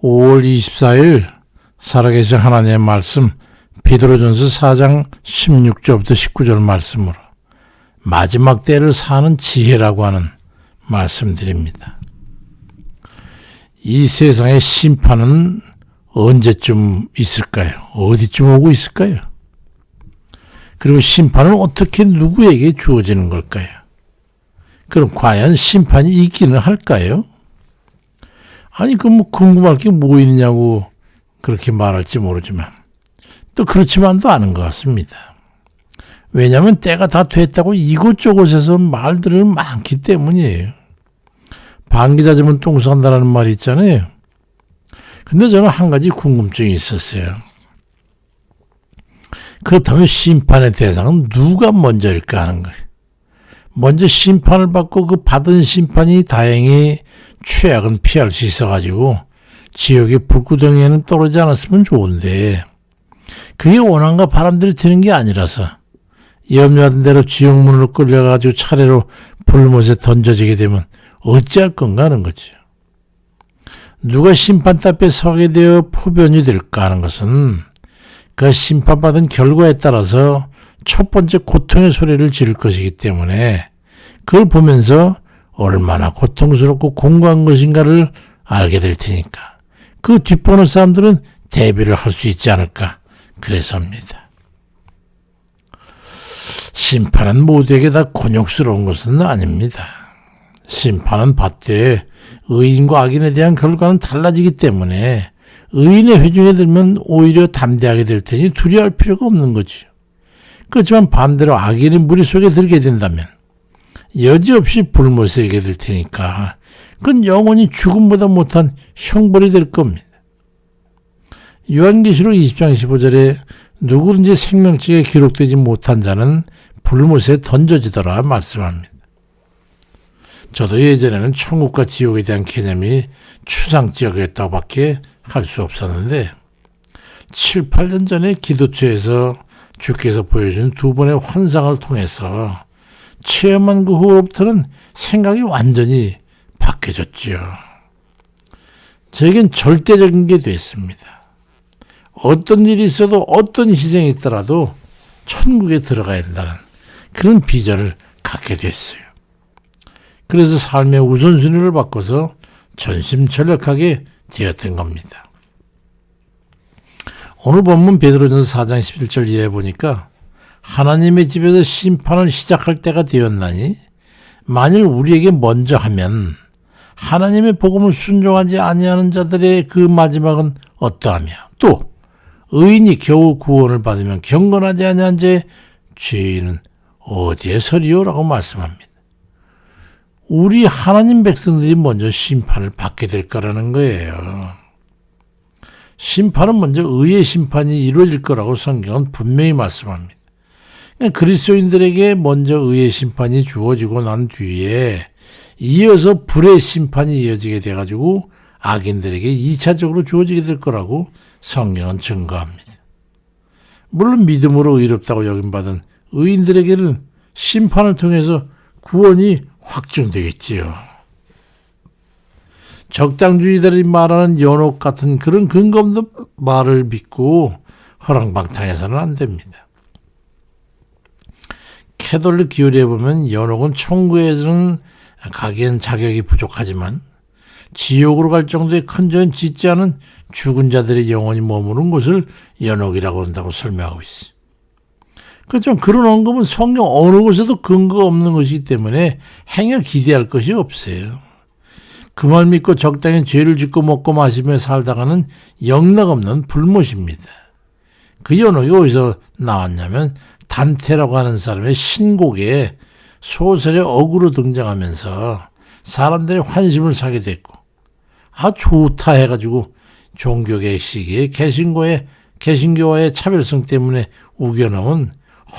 5월 24일 살아계신 하나님의 말씀 베드로전서 4장 16절부터 19절 말씀으로 마지막 때를 사는 지혜라고 하는 말씀드립니다. 이 세상의 심판은 언제쯤 있을까요? 어디쯤 오고 있을까요? 그리고 심판은 어떻게 누구에게 주어지는 걸까요? 그럼 과연 심판이 있기는 할까요? 아니, 궁금할 게 뭐 있냐고 그렇게 말할지 모르지만 또 그렇지만도 않은 것 같습니다. 왜냐하면 때가 다 됐다고 이곳저곳에서 말들이 많기 때문이에요. 반기자지면 똥 싼다라는 말이 있잖아요. 근데 저는 한 가지 궁금증이 있었어요. 그렇다면 심판의 대상은 누가 먼저일까 하는 거예요. 먼저 심판을 받고 그 받은 심판이 다행히 최악은 피할 수 있어가지고 지옥의 불구덩이에는 떨어지지 않았으면 좋은데 그게 원한과 바람대로 되는 게 아니라서 염려하던 대로 지옥문으로 끌려가지고 차례로 불못에 던져지게 되면 어찌할 건가 하는 거죠. 누가 심판대 앞에 서게 되어 포변이 될까 하는 것은 그 심판받은 결과에 따라서 첫 번째 고통의 소리를 지를 것이기 때문에 그걸 보면서 얼마나 고통스럽고 공고한 것인가를 알게 될 테니까 그 뒷보는 사람들은 대비를 할 수 있지 않을까 그래서입니다. 심판은 모두에게 다 곤욕스러운 것은 아닙니다. 심판은 받되 의인과 악인에 대한 결과는 달라지기 때문에 의인의 회중에 들면 오히려 담대하게 될 테니 두려워할 필요가 없는 거죠. 그렇지만 반대로 악인이 무리 속에 들게 된다면 여지없이 불못에 이게 될 테니까 그건 영원히 죽음보다 못한 형벌이 될 겁니다. 요한계시록 20장 15절에 누구든지 생명책에 기록되지 못한 자는 불못에 던져지더라 말씀합니다. 저도 예전에는 천국과 지옥에 대한 개념이 추상적이었다고 밖에 할 수 없었는데 7, 8년 전에 기도처에서 주께서 보여준 두 번의 환상을 통해서 체험한 그 후로부터는 생각이 완전히 바뀌어졌지요. 저에겐 절대적인 게 됐습니다. 어떤 일이 있어도 어떤 희생이 있더라도 천국에 들어가야 된다는 그런 비전을 갖게 됐어요. 그래서 삶의 우선순위를 바꿔서 전심전력하게 되었던 겁니다. 오늘 본문 베드로전서 4장 11절 이하에 보니까 하나님의 집에서 심판을 시작할 때가 되었나니 만일 우리에게 먼저 하면 하나님의 복음을 순종하지 아니하는 자들의 그 마지막은 어떠하며 또 의인이 겨우 구원을 받으면 경건하지 아니한 자의 죄인은 어디에 서리요라고 말씀합니다. 우리 하나님 백성들이 먼저 심판을 받게 될 거라는 거예요. 심판은 먼저 의의 심판이 이루어질 거라고 성경은 분명히 말씀합니다. 그리스도인들에게 먼저 의의 심판이 주어지고 난 뒤에 이어서 불의 심판이 이어지게 돼가지고 악인들에게 2차적으로 주어지게 될 거라고 성경은 증거합니다. 물론 믿음으로 의롭다고 여김받은 의인들에게는 심판을 통해서 구원이 확증되겠지요. 적당주의들이 말하는 연옥 같은 그런 근거 없는 말을 믿고 허랑방탕해서는 안 됩니다. 캐톨릭 기율에 보면 연옥은 천국에서는 가기엔 자격이 부족하지만 지옥으로 갈 정도의 큰 죄는 짓지 않은 죽은 자들의 영혼이 머무는 곳을 연옥이라고 한다고 설명하고 있어요. 그렇지만 그런 언급은 성경 어느 곳에도 근거가 없는 것이기 때문에 행여 기대할 것이 없어요. 그 말 믿고 적당히 죄를 짓고 먹고 마시며 살다가는 영락없는 불못입니다. 그 연옥이 어디서 나왔냐면 단테라고 하는 사람의 신곡에 소설의 어구로 등장하면서 사람들의 환심을 사게 됐고 좋다 해가지고 종교개혁 시기에 개신교와의 차별성 때문에 우겨넣은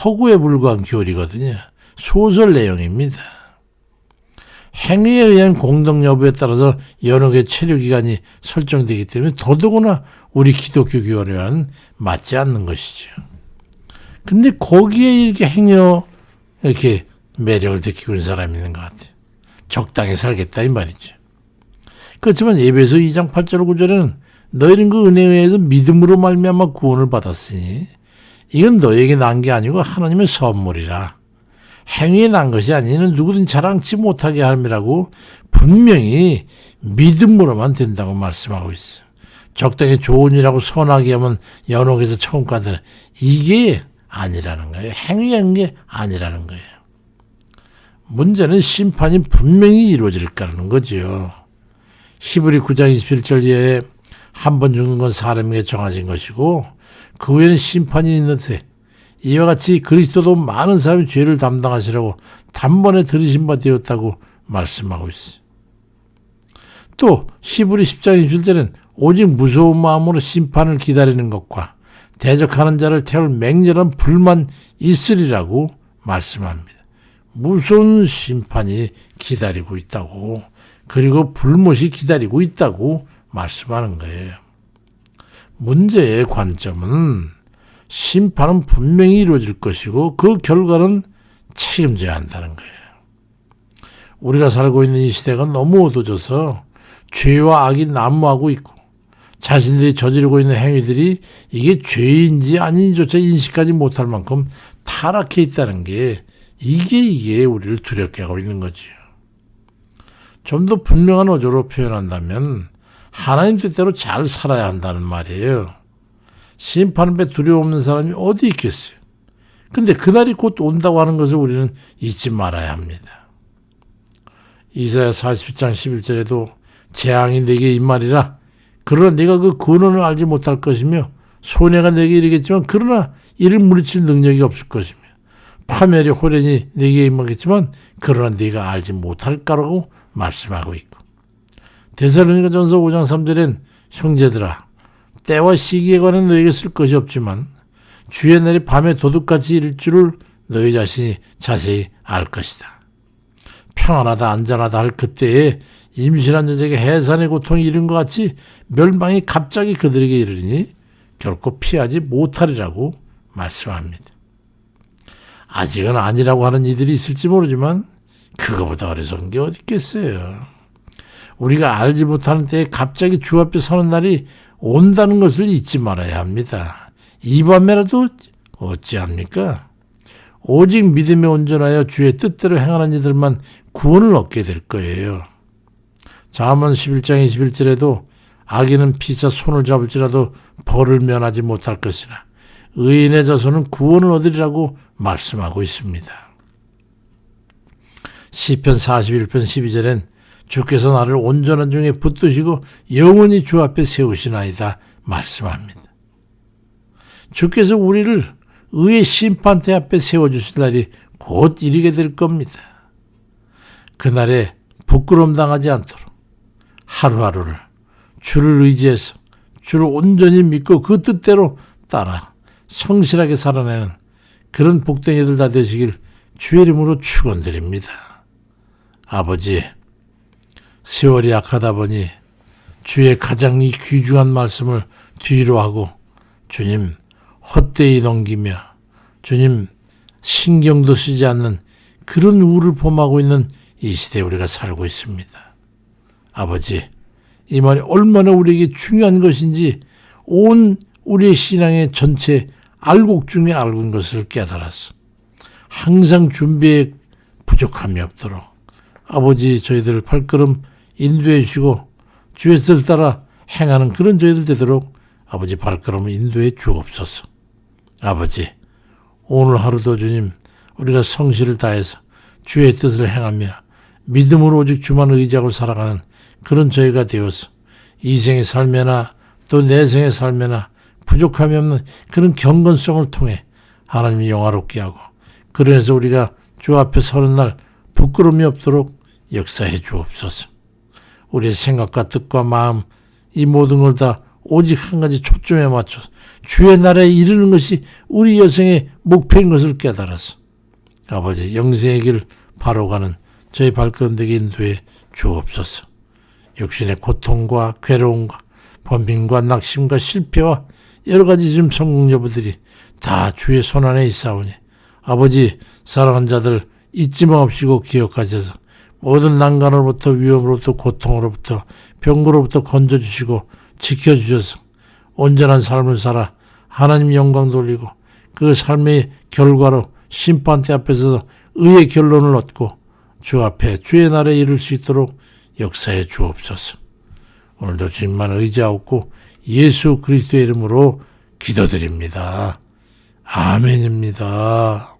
허구에 불과한 교리거든요. 소설 내용입니다. 행위에 의한 공동 여부에 따라서 연옥의 체류기간이 설정되기 때문에 더더구나 우리 기독교 교리와는 맞지 않는 것이죠. 근데 거기에 이렇게 이렇게 매력을 느끼고 있는 사람이 있는 것 같아요. 적당히 살겠다 이 말이죠. 그렇지만 에베소 2장 8절 9절에는 너희는 그 은혜에 의해서 믿음으로 말미암아 구원을 받았으니 이건 너희에게 난 게 아니고 하나님의 선물이라. 행위에 난 것이 아니는 누구든 자랑치 못하게 함이라고 분명히 믿음으로만 된다고 말씀하고 있어요. 적당히 좋은 일하고 선하게 하면 연옥에서 천국 가는 이게 아니라는 거예요. 행위한 게 아니라는 거예요. 문제는 심판이 분명히 이루어질까라는 거죠. 히브리 9장 27절 이하에 한 번 죽는 건 사람에게 정해진 것이고 그 후에는 심판이 있는데 이와 같이 그리스도도 많은 사람의 죄를 담당하시라고 단번에 들으신 바 되었다고 말씀하고 있어요. 또 히브리 10장 27절은 오직 무서운 마음으로 심판을 기다리는 것과 대적하는 자를 태울 맹렬한 불만 있으리라고 말씀합니다. 무서운 심판이 기다리고 있다고, 그리고 불못이 기다리고 있다고 말씀하는 거예요. 문제의 관점은 심판은 분명히 이루어질 것이고 그 결과는 책임져야 한다는 거예요. 우리가 살고 있는 이 시대가 너무 어두워져서 죄와 악이 난무하고 있고 자신들이 저지르고 있는 행위들이 이게 죄인지 아닌지조차 인식하지 못할 만큼 타락해 있다는 게 이게 우리를 두렵게 하고 있는 거지요. 좀 더 분명한 어조로 표현한다면 하나님 뜻대로 잘 살아야 한다는 말이에요. 심판에 두려움 없는 사람이 어디 있겠어요. 근데 그날이 곧 온다고 하는 것을 우리는 잊지 말아야 합니다. 이사야 40장 11절에도 재앙이 내게 임하리라. 그러나 네가 그 근원을 알지 못할 것이며 손해가 내게 이르겠지만 그러나 이를 물리칠 능력이 없을 것이며 파멸의 호련이 네게 임하겠지만 그러나 네가 알지 못할까라고 말씀하고 있고, 데살로니가전서 5장 3절엔 형제들아 때와 시기에 관해 너에게 쓸 것이 없지만 주의 날이 밤에 도둑같이 이를 줄을 너희 자신이 자세히 알 것이다. 평안하다 안전하다 할 그때에 임신한 여자에게 해산의 고통이 이른 것 같이 멸망이 갑자기 그들에게 이르니 결코 피하지 못하리라고 말씀합니다. 아직은 아니라고 하는 이들이 있을지 모르지만 그거보다 어리석은 게 어디 있겠어요. 우리가 알지 못하는 때에 갑자기 주 앞에 서는 날이 온다는 것을 잊지 말아야 합니다. 이 밤에라도 어찌합니까? 오직 믿음에 온전하여 주의 뜻대로 행하는 이들만 구원을 얻게 될 거예요. 잠언 11장 21절에도 악인은 피차 손을 잡을지라도 벌을 면하지 못할 것이나 의인의 자손은 구원을 얻으리라고 말씀하고 있습니다. 시편 41편 12절엔 주께서 나를 온전한 중에 붙드시고 영원히 주 앞에 세우시나이다 말씀합니다. 주께서 우리를 의의 심판대 앞에 세워주실 날이 곧 이르게 될 겁니다. 그날에 부끄러움 당하지 않도록 하루하루를 주를 의지해서 주를 온전히 믿고 그 뜻대로 따라 성실하게 살아내는 그런 복된 다 되시길 주의 이름으로 축원드립니다. 아버지, 세월이 약하다 보니 주의 가장 이 귀중한 말씀을 뒤로 하고 주님 헛되이 넘기며 주님 신경도 쓰지 않는 그런 우를 범하고 있는 이 시대에 우리가 살고 있습니다. 아버지, 이 말이 얼마나 우리에게 중요한 것인지 온 우리의 신앙의 전체 알곡 중에 알곡인 것을 깨달았어. 항상 준비에 부족함이 없도록 아버지 저희들 발걸음 인도해 주시고 주의 뜻을 따라 행하는 그런 저희들 되도록 아버지 발걸음을 인도해 주옵소서. 아버지, 오늘 하루도 주님 우리가 성실을 다해서 주의 뜻을 행하며 믿음으로 오직 주만 의지하고 살아가는 그런 저희가 되어서 이 생의 삶에나 또 내 생의 삶에나 부족함이 없는 그런 경건성을 통해 하나님이 영화롭게 하고 그래서 우리가 주 앞에 서는 날 부끄러움이 없도록 역사해 주옵소서. 우리의 생각과 뜻과 마음 이 모든 걸 다 오직 한 가지 초점에 맞춰서 주의 나라에 이르는 것이 우리 여생의 목표인 것을 깨달아서 아버지 영생의 길 바로 가는 저희 발걸음 되게 인도해 주옵소서. 육신의 고통과 괴로움과 범민과 낙심과 실패와 여러 가지 지금 성공 여부들이 다 주의 손안에 있사오니 아버지 사랑하는 자들 잊지 마옵시고 기억하셔서 모든 난간으로부터 위험으로부터 고통으로부터 병고로부터 건져주시고 지켜주셔서 온전한 삶을 살아 하나님 영광 돌리고 그 삶의 결과로 심판대 앞에서 의의 결론을 얻고 주 앞에 주의 날에 이룰 수 있도록 역사해 주옵소서. 오늘도 주님만 의지하옵고 예수 그리스도의 이름으로 기도드립니다. 아멘입니다.